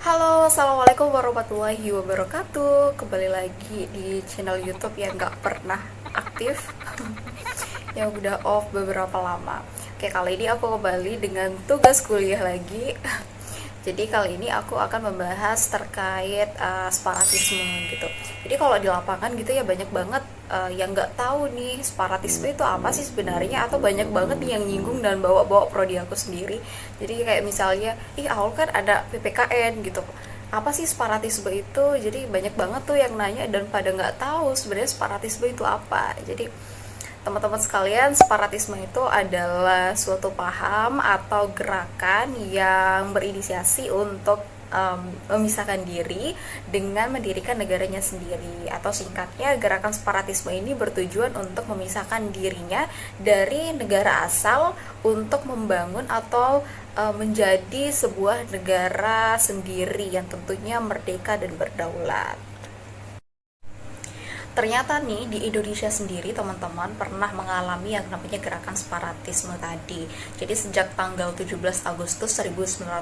Halo, assalamualaikum warahmatullahi wabarakatuh. Kembali lagi di channel YouTube yang nggak pernah aktif, yang udah off beberapa lama. Oke, kali ini aku kembali dengan tugas kuliah lagi. Jadi kali ini aku akan membahas terkait separatisme gitu. Jadi kalau di lapangan gitu ya banyak banget yang nggak tahu nih separatisme itu apa sih sebenarnya, atau banyak banget nih yang nyinggung dan bawa-bawa prodi aku sendiri. Jadi kayak misalnya, awal kan ada PPKN gitu. Apa sih separatisme itu? Jadi banyak banget tuh yang nanya dan pada nggak tahu sebenarnya separatisme itu apa. Jadi teman-teman sekalian, separatisme itu adalah suatu paham atau gerakan yang berinisiasi untuk memisahkan diri dengan mendirikan negaranya sendiri, atau singkatnya gerakan separatisme ini bertujuan untuk memisahkan dirinya dari negara asal untuk membangun atau menjadi sebuah negara sendiri yang tentunya merdeka dan berdaulat. Ternyata nih di Indonesia sendiri teman-teman pernah mengalami yang namanya gerakan separatisme tadi. Jadi sejak tanggal 17 Agustus 1945,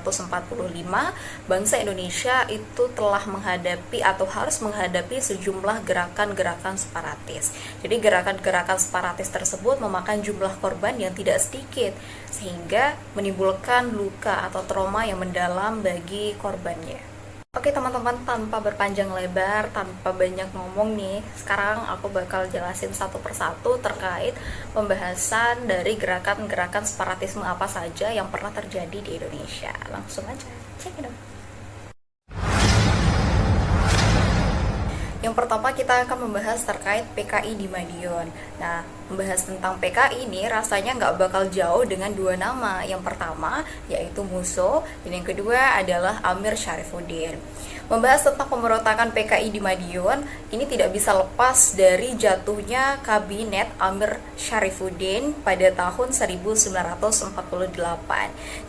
bangsa Indonesia itu telah menghadapi atau harus menghadapi sejumlah gerakan-gerakan separatis. Jadi gerakan-gerakan separatis tersebut memakan jumlah korban yang tidak sedikit, sehingga menimbulkan luka atau trauma yang mendalam bagi korbannya. Oke teman-teman, tanpa berpanjang lebar, tanpa banyak ngomong nih, sekarang aku bakal jelasin satu persatu terkait pembahasan dari gerakan-gerakan separatisme apa saja yang pernah terjadi di Indonesia. Langsung aja, cek dong. Yang pertama kita akan membahas terkait PKI di Madiun. Nah, membahas tentang PKI ini rasanya nggak bakal jauh dengan dua nama. Yang pertama yaitu Musso, dan yang kedua adalah Amir Syarifuddin. Membahas tentang pemberontakan PKI di Madiun, ini tidak bisa lepas dari jatuhnya kabinet Amir Syarifuddin pada tahun 1948.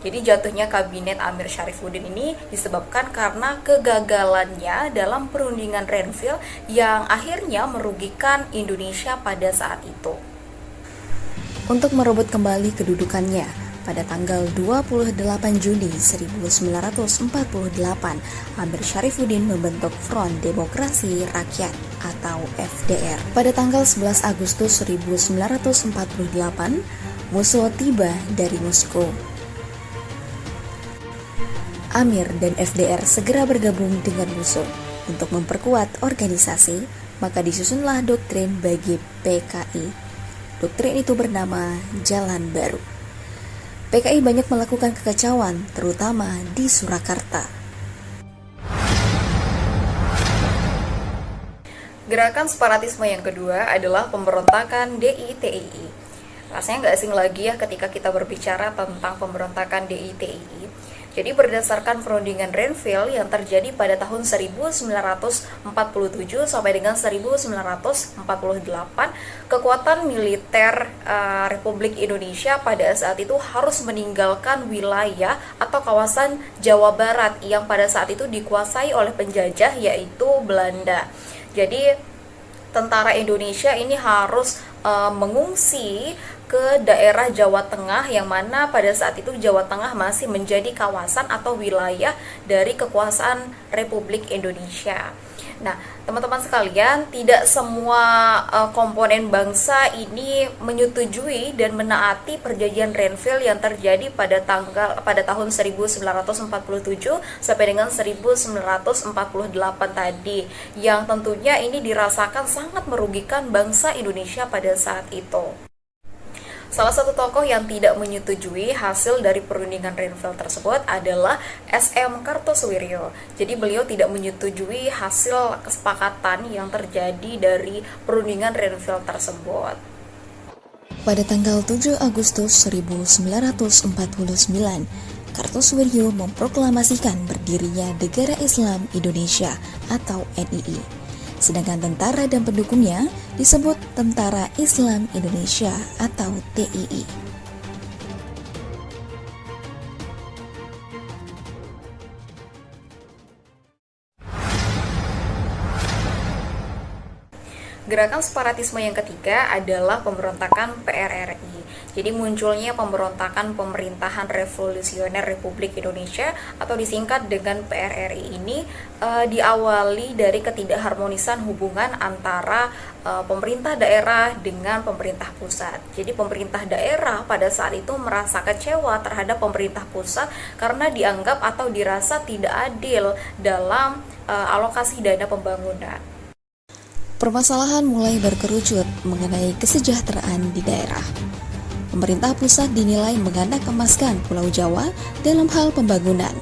Jadi jatuhnya kabinet Amir Syarifuddin ini disebabkan karena kegagalannya dalam perundingan Renville yang akhirnya merugikan Indonesia pada saat itu. Untuk merebut kembali kedudukannya, pada tanggal 28 Juni 1948, Amir Syarifuddin membentuk Front Demokrasi Rakyat atau FDR. Pada tanggal 11 Agustus 1948, Musso tiba dari Moskow. Amir dan FDR segera bergabung dengan Musso untuk memperkuat organisasi, maka disusunlah doktrin bagi PKI. Doktrin itu bernama Jalan Baru. PKI banyak melakukan kekacauan, terutama di Surakarta. Gerakan separatisme yang kedua adalah pemberontakan DITII. Rasanya nggak asing lagi ya ketika kita berbicara tentang pemberontakan DITII. Jadi berdasarkan perundingan Renville yang terjadi pada tahun 1947 sampai dengan 1948, kekuatan militer Republik Indonesia pada saat itu harus meninggalkan wilayah atau kawasan Jawa Barat yang pada saat itu dikuasai oleh penjajah yaitu Belanda. Jadi tentara Indonesia ini harus mengungsi ke daerah Jawa Tengah, yang mana pada saat itu Jawa Tengah masih menjadi kawasan atau wilayah dari kekuasaan Republik Indonesia. Nah, teman-teman sekalian, tidak semua komponen bangsa ini menyetujui dan menaati perjanjian Renville yang terjadi pada tahun 1947 sampai dengan 1948 tadi, yang tentunya ini dirasakan sangat merugikan bangsa Indonesia pada saat itu. Salah satu tokoh yang tidak menyetujui hasil dari perundingan Renville tersebut adalah SM Kartosuwiryo. Jadi beliau tidak menyetujui hasil kesepakatan yang terjadi dari perundingan Renville tersebut. Pada tanggal 7 Agustus 1949, Kartosuwiryo memproklamasikan berdirinya Negara Islam Indonesia atau NII. Sedangkan tentara dan pendukungnya disebut Tentara Islam Indonesia atau TII. Gerakan separatisme yang ketiga adalah pemberontakan PRRI. Jadi munculnya pemberontakan Pemerintahan Revolusioner Republik Indonesia atau disingkat dengan PRRI ini diawali dari ketidakharmonisan hubungan antara pemerintah daerah dengan pemerintah pusat. Jadi pemerintah daerah pada saat itu merasa kecewa terhadap pemerintah pusat karena dianggap atau dirasa tidak adil dalam alokasi dana pembangunan. Permasalahan mulai berkerucut mengenai kesejahteraan di daerah. Pemerintah pusat dinilai mengandak emaskan Pulau Jawa dalam hal pembangunan.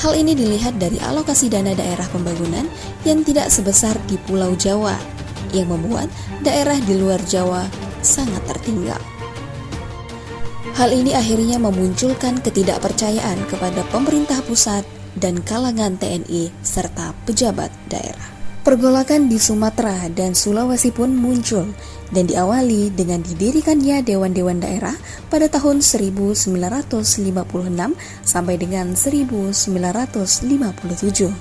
Hal ini dilihat dari alokasi dana daerah pembangunan yang tidak sebesar di Pulau Jawa, yang membuat daerah di luar Jawa sangat tertinggal. Hal ini akhirnya memunculkan ketidakpercayaan kepada pemerintah pusat dan kalangan TNI serta pejabat daerah. Pergolakan di Sumatera dan Sulawesi pun muncul dan diawali dengan didirikannya dewan-dewan daerah pada tahun 1956 sampai dengan 1957.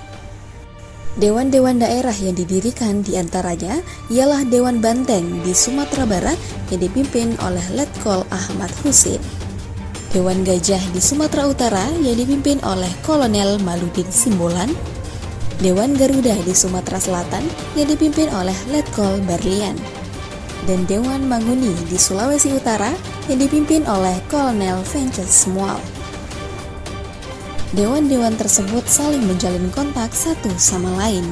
Dewan-dewan daerah yang didirikan diantaranya ialah Dewan Banteng di Sumatera Barat yang dipimpin oleh Letkol Ahmad Husin, Dewan Gajah di Sumatera Utara yang dipimpin oleh Kolonel Maludin Simbolan, Dewan Garuda di Sumatera Selatan yang dipimpin oleh Letkol Barlian, dan Dewan Manguni di Sulawesi Utara yang dipimpin oleh Kolonel Vences Mual. Dewan-dewan tersebut saling menjalin kontak satu sama lain.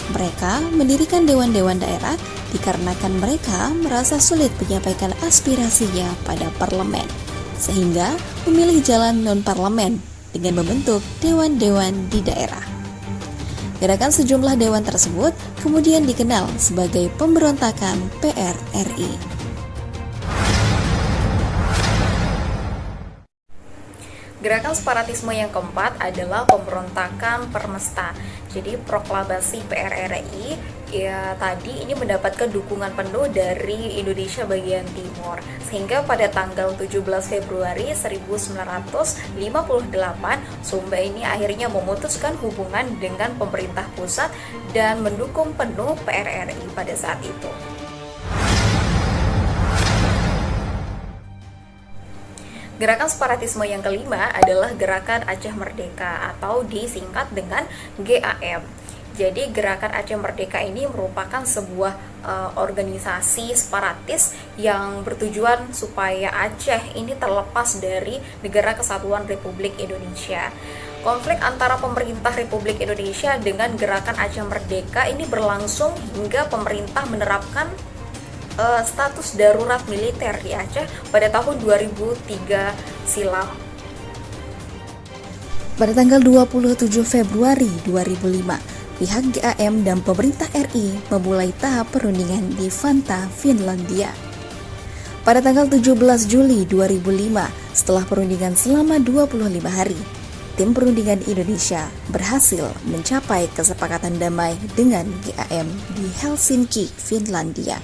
Mereka mendirikan dewan-dewan daerah dikarenakan mereka merasa sulit menyampaikan aspirasinya pada parlemen, sehingga memilih jalan non-parlemen dengan membentuk dewan-dewan di daerah. Gerakan sejumlah dewan tersebut kemudian dikenal sebagai pemberontakan PRRI. Gerakan separatisme yang keempat adalah pemberontakan Permesta. Jadi proklamasi PRRI ya tadi ini mendapatkan dukungan penuh dari Indonesia bagian timur. Sehingga pada tanggal 17 Februari 1958 Sumba ini akhirnya memutuskan hubungan dengan pemerintah pusat dan mendukung penuh PRRI pada saat itu. Gerakan separatisme yang kelima adalah Gerakan Aceh Merdeka atau disingkat dengan GAM. Jadi Gerakan Aceh Merdeka ini merupakan sebuah organisasi separatis yang bertujuan supaya Aceh ini terlepas dari Negara Kesatuan Republik Indonesia. Konflik antara pemerintah Republik Indonesia dengan Gerakan Aceh Merdeka ini berlangsung hingga pemerintah menerapkan status darurat militer di Aceh pada tahun 2003 silam. Pada tanggal 27 Februari 2005, pihak GAM dan pemerintah RI memulai tahap perundingan di Vantaa, Finlandia. Pada tanggal 17 Juli 2005, setelah perundingan selama 25 hari, tim perundingan Indonesia berhasil mencapai kesepakatan damai dengan GAM di Helsinki, Finlandia.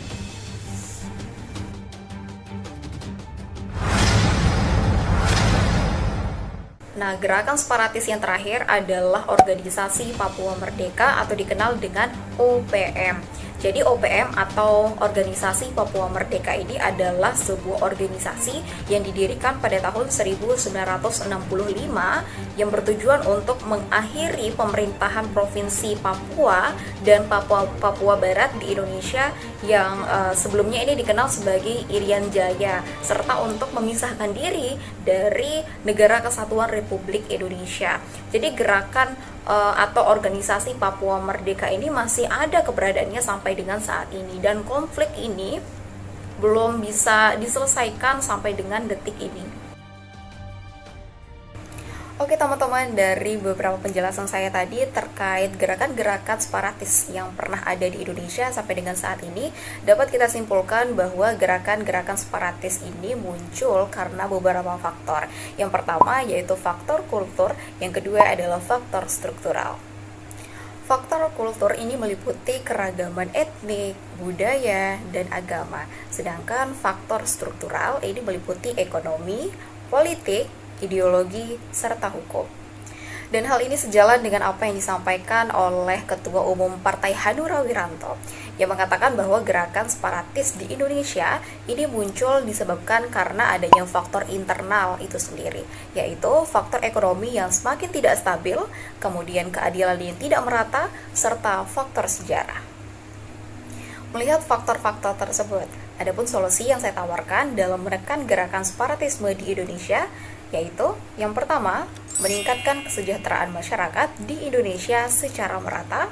Nah, gerakan separatis yang terakhir adalah Organisasi Papua Merdeka atau dikenal dengan OPM. Jadi OPM atau Organisasi Papua Merdeka ini adalah sebuah organisasi yang didirikan pada tahun 1965 yang bertujuan untuk mengakhiri pemerintahan Provinsi Papua dan Papua Barat di Indonesia yang sebelumnya ini dikenal sebagai Irian Jaya, serta untuk memisahkan diri dari Negara Kesatuan Republik Indonesia. Jadi gerakan atau organisasi Papua Merdeka ini masih ada keberadaannya sampai dengan saat ini, dan konflik ini belum bisa diselesaikan sampai dengan detik ini. Oke teman-teman, dari beberapa penjelasan saya tadi terkait gerakan-gerakan separatis yang pernah ada di Indonesia sampai dengan saat ini, dapat kita simpulkan bahwa gerakan-gerakan separatis ini muncul karena beberapa faktor. Yang pertama yaitu faktor kultur, yang kedua adalah faktor struktural. Faktor kultur ini meliputi keragaman etnik, budaya, dan agama. Sedangkan faktor struktural ini meliputi ekonomi, politik, ideologi, serta hukum. Dan hal ini sejalan dengan apa yang disampaikan oleh Ketua Umum Partai Hanura Wiranto yang mengatakan bahwa gerakan separatis di Indonesia ini muncul disebabkan karena adanya faktor internal itu sendiri, yaitu faktor ekonomi yang semakin tidak stabil, kemudian keadilan yang tidak merata, serta faktor sejarah. Melihat faktor-faktor tersebut, adapun solusi yang saya tawarkan dalam menekan gerakan separatisme di Indonesia, yaitu yang pertama, meningkatkan kesejahteraan masyarakat di Indonesia secara merata.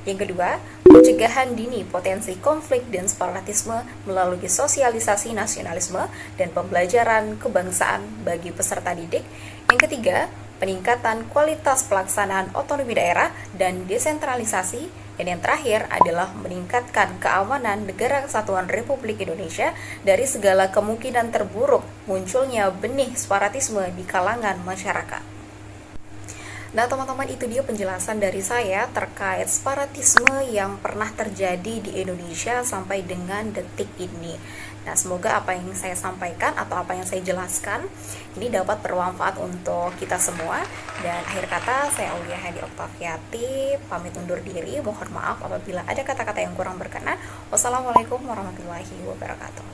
Yang kedua, pencegahan dini potensi konflik dan separatisme melalui sosialisasi nasionalisme dan pembelajaran kebangsaan bagi peserta didik. Yang ketiga, peningkatan kualitas pelaksanaan otonomi daerah dan desentralisasi. Dan yang terakhir adalah meningkatkan keamanan Negara Kesatuan Republik Indonesia dari segala kemungkinan terburuk munculnya benih separatisme di kalangan masyarakat. Nah teman-teman, itu dia penjelasan dari saya terkait separatisme yang pernah terjadi di Indonesia sampai dengan detik ini. Nah semoga apa yang saya sampaikan atau apa yang saya jelaskan ini dapat bermanfaat untuk kita semua. Dan akhir kata, saya Aulia Hadi Oktaviati pamit undur diri. Mohon maaf apabila ada kata-kata yang kurang berkenan. Wassalamualaikum warahmatullahi wabarakatuh.